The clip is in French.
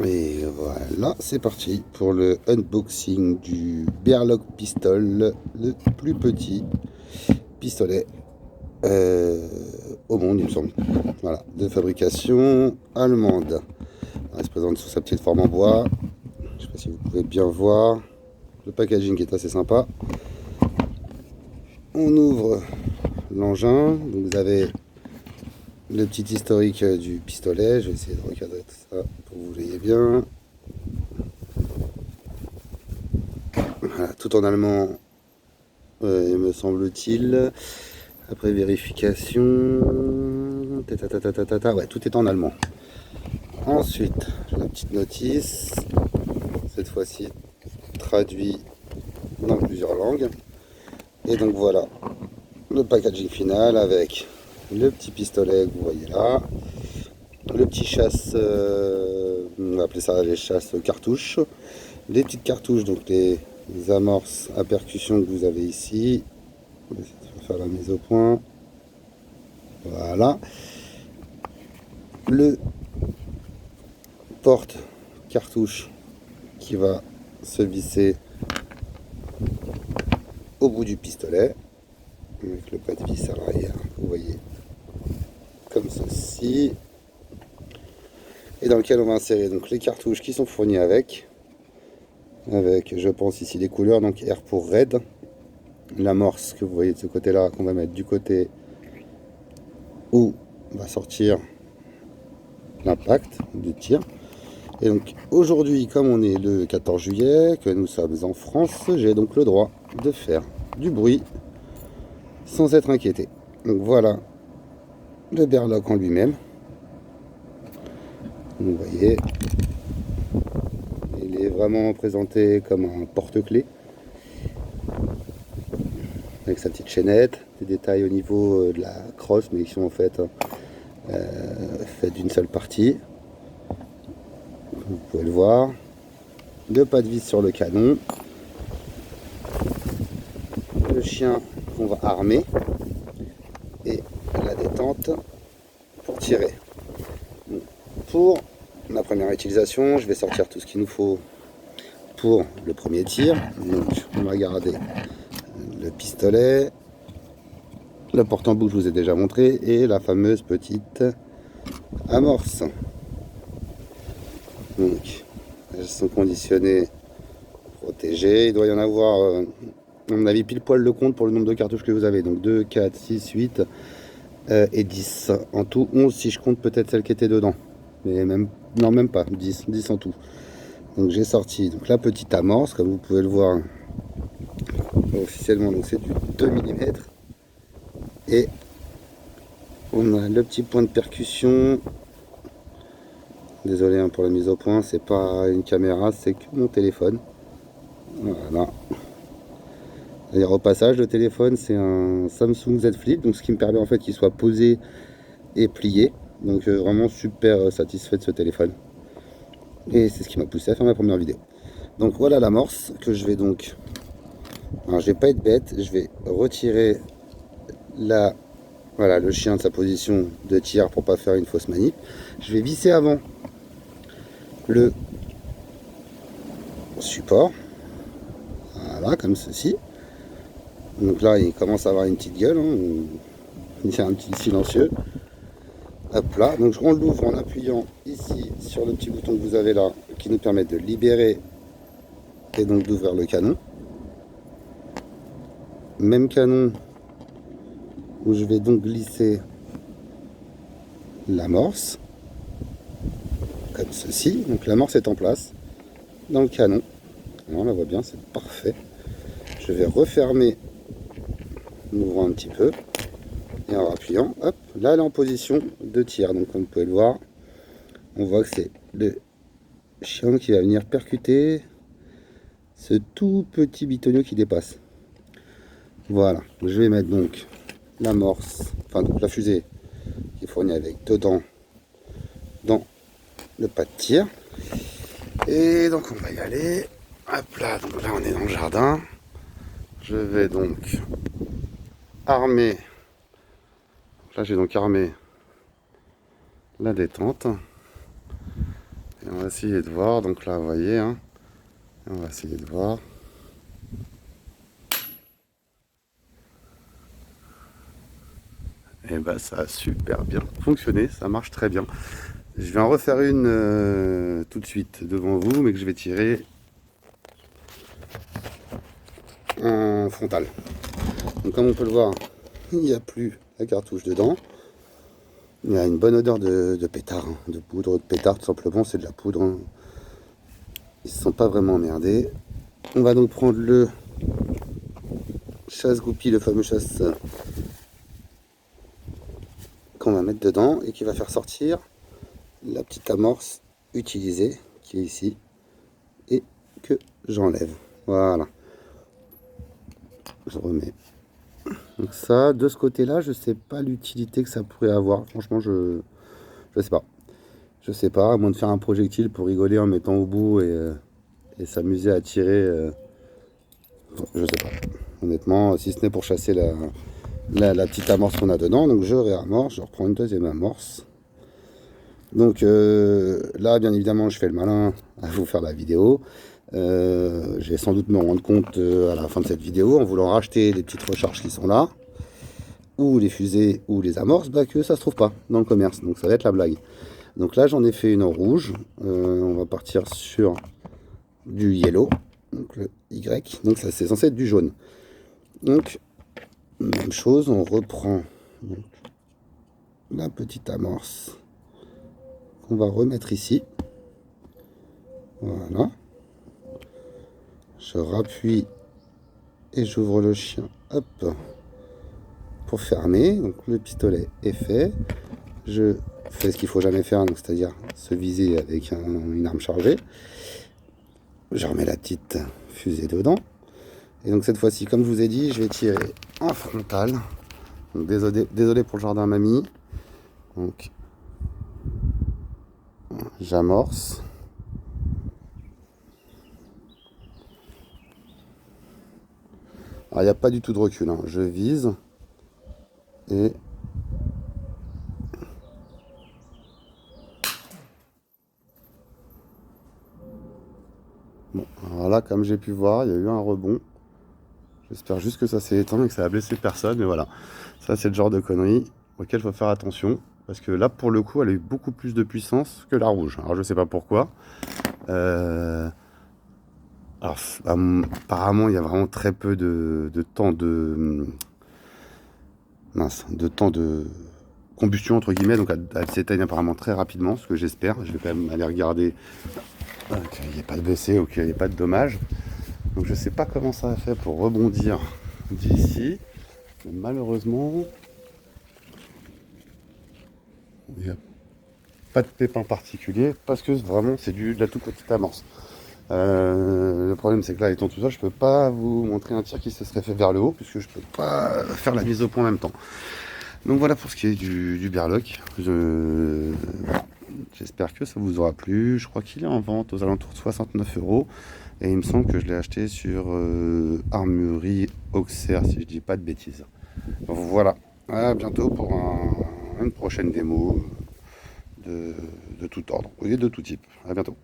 Et voilà, c'est parti pour le unboxing du Berlock Pistol, le plus petit pistolet au monde, il me semble. Voilà, de fabrication allemande. Il se présente sous sa petite forme en bois. Je sais pas si vous pouvez bien voir. Le packaging est assez sympa. On ouvre l'engin. Donc vous avez le petit historique du pistolet. Je vais essayer de recadrer tout ça pour que vous voyez bien. Voilà, tout en allemand, me semble-t-il. Après vérification, ouais, tout est en allemand. Ensuite, la petite notice, cette fois-ci traduit dans plusieurs langues. Et donc voilà, le packaging final avec le petit pistolet que vous voyez là, le petit chasse, on va appeler ça les chasses cartouches, les petites cartouches, donc les amorces à percussion que vous avez ici. On va essayer de faire la mise au point. Voilà. Le porte cartouche qui va se visser au bout du pistolet avec le pas de vis à l'arrière, vous voyez, comme ceci, et dans lequel on va insérer donc les cartouches qui sont fournies avec je pense ici les couleurs, donc R pour Red, l'amorce que vous voyez de ce côté là qu'on va mettre du côté où va sortir l'impact du tir. Et donc aujourd'hui, comme on est le 14 juillet, que nous sommes en France, j'ai donc le droit de faire du bruit sans être inquiété. Donc voilà le Berlock en lui-même. Vous voyez, il est vraiment présenté comme un porte-clés avec sa petite chaînette, des détails au niveau de la crosse, mais qui sont en fait faits d'une seule partie. Vous pouvez le voir. Deux pas de vis sur le canon. Le chien qu'on va armer et la détente pour tirer. Pour ma première utilisation, je vais sortir tout ce qu'il nous faut pour le premier tir. Donc on va garder le pistolet, le porte-en-bouche je vous ai déjà montré, et la fameuse petite amorce. Donc elles sont conditionnées, protégées. Il doit y en avoir, à mon avis, pile poil le compte pour le nombre de cartouches que vous avez. Donc 2, 4, 6, 8 et 10. En tout 11 si je compte peut-être celle qui était dedans. Mais même, non même pas, 10 en tout. Donc j'ai sorti donc la petite amorce, comme vous pouvez le voir officiellement, donc c'est du 2 mm. Et on a le petit point de percussion. Désolé hein, pour la mise au point, c'est pas une caméra, c'est que mon téléphone. Voilà. D'ailleurs au passage, le téléphone c'est un Samsung Z Flip, donc ce qui me permet en fait qu'il soit posé et plié. Donc vraiment super satisfait de ce téléphone. Et c'est ce qui m'a poussé à faire ma première vidéo. Donc voilà l'amorce que je vais donc... Alors je vais pas être bête, je vais retirer voilà, le chien de sa position de tir pour pas faire une fausse manip. Je vais visser avant le support. Voilà, comme ceci. Donc là, il commence à avoir une petite gueule. Hein. Il est un petit silencieux. Hop là. Donc on l'ouvre en appuyant ici sur le petit bouton que vous avez là, qui nous permet de libérer et donc d'ouvrir le canon. Même canon où je vais donc glisser l'amorce. Comme ceci. Donc l'amorce est en place dans le canon. On la voit bien, c'est parfait. Je vais refermer en ouvrant un petit peu et en appuyant. Hop, là elle est en position de tir. Donc comme vous pouvez le voir, on voit que c'est le chien qui va venir percuter ce tout petit bitonio qui dépasse. Voilà, je vais mettre donc l'amorce, enfin donc la fusée qui est fournie avec dedans dans le pas de tir. Et donc on va y aller. Hop là, donc là on est dans le jardin. Je vais donc armer. Là j'ai donc armé la détente. Et on va essayer de voir. Donc là, vous voyez, hein, on va essayer de voir. Et bah ça a super bien fonctionné, ça marche très bien. Je vais en refaire une tout de suite devant vous, mais que je vais tirer en frontal. Donc comme on peut le voir, il n'y a plus la cartouche dedans. Il y a une bonne odeur de pétard, hein, de poudre de pétard, tout simplement, c'est de la poudre. Hein. Ils ne se sont pas vraiment emmerdés. On va donc prendre le chasse-goupille, le fameux chasse qu'on va mettre dedans et qui va faire sortir la petite amorce utilisée qui est ici et que j'enlève. Voilà. Je remets. Donc ça, de ce côté-là, je sais pas l'utilité que ça pourrait avoir. Franchement, je sais pas. Je sais pas, à moins de faire un projectile pour rigoler en mettant au bout et s'amuser à tirer. Je sais pas. Honnêtement, si ce n'est pour chasser la petite amorce qu'on a dedans. Donc je réamorce, je reprends une deuxième amorce. Donc là, bien évidemment, je fais le malin à vous faire la vidéo. Je vais sans doute me rendre compte à la fin de cette vidéo, en voulant racheter les petites recharges qui sont là, ou les fusées, ou les amorces, bah, que ça se trouve pas dans le commerce. Donc ça va être la blague. Donc là, j'en ai fait une en rouge. On va partir sur du yellow, donc le Y. Donc ça, c'est censé être du jaune. Donc, même chose, on reprend donc, la petite amorce qu'on va remettre ici. Voilà. Je rappuie et j'ouvre le chien, hop, pour fermer. Donc le pistolet est fait. Je fais ce qu'il faut jamais faire, donc c'est-à-dire se viser avec une arme chargée. Je remets la petite fusée dedans. Et donc cette fois-ci, comme je vous ai dit, je vais tirer en frontal. Donc désolé pour le jardin mamie. Donc j'amorce. Alors il n'y a pas du tout de recul, hein. Je vise et bon, alors là, comme j'ai pu voir, il y a eu un rebond. J'espère juste que ça s'est éteint et que ça a blessé personne. Mais voilà, ça c'est le genre de conneries auquel il faut faire attention. Parce que là, pour le coup, elle a eu beaucoup plus de puissance que la rouge. Alors je sais pas pourquoi. Alors, apparemment, il y a vraiment très peu de temps de temps de combustion, entre guillemets. Donc elle s'éteigne apparemment très rapidement, ce que j'espère. Je vais quand même aller regarder qu'il n'y ait pas de blessés ou qu'il n'y ait pas de dommages. Donc je sais pas comment ça a fait pour rebondir d'ici. Mais malheureusement, il n'y a pas de pépin particulier parce que vraiment c'est de la toute petite amorce. Le problème c'est que là étant tout ça, je peux pas vous montrer un tir qui se serait fait vers le haut puisque je peux pas faire la mise au point en même temps. Donc voilà pour ce qui est du berloc. J'espère que ça vous aura plu. Je crois qu'il est en vente aux alentours de 69 €. Et il me semble que je l'ai acheté sur Armurerie Auxerre, si je dis pas de bêtises. Donc voilà, à bientôt pour une prochaine démo de tout ordre et de tout type. À bientôt.